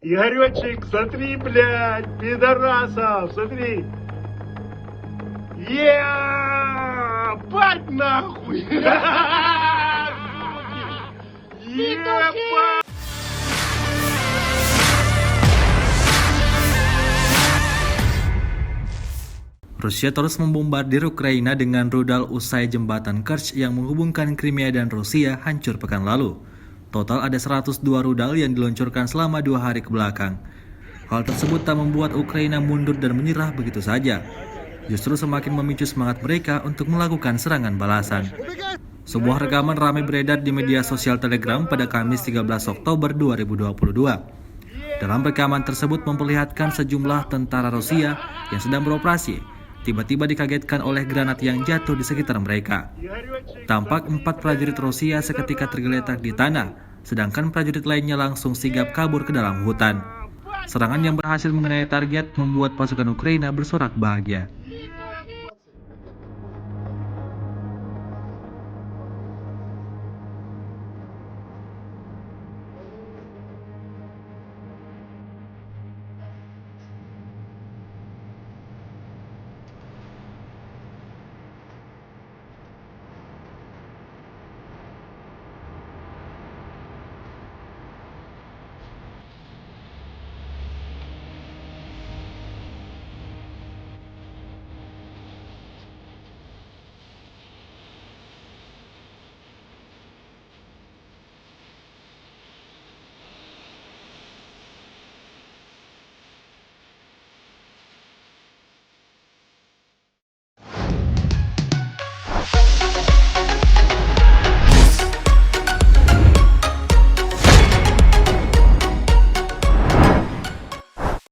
Игоречек, смотри, блядь, пидорасов, смотри. Ебать нахуй! Ебать! Rusia terus membombardir Ukraina dengan rudal usai jembatan Kerch yang menghubungkan Crimea dan Rusia hancur pekan lalu. Total ada 102 rudal yang diluncurkan selama 2 hari kebelakang. Hal tersebut tak membuat Ukraina mundur dan menyerah begitu saja. Justru semakin memicu semangat mereka untuk melakukan serangan balasan. Sebuah rekaman ramai beredar di media sosial Telegram pada Kamis 13 Oktober 2022. Dalam rekaman tersebut memperlihatkan sejumlah tentara Rusia yang sedang beroperasi tiba-tiba dikagetkan oleh granat yang jatuh di sekitar mereka. Tampak 4 prajurit Rusia seketika tergeletak di tanah, sedangkan prajurit lainnya langsung sigap kabur ke dalam hutan. Serangan yang berhasil mengenai target membuat pasukan Ukraina bersorak bahagia.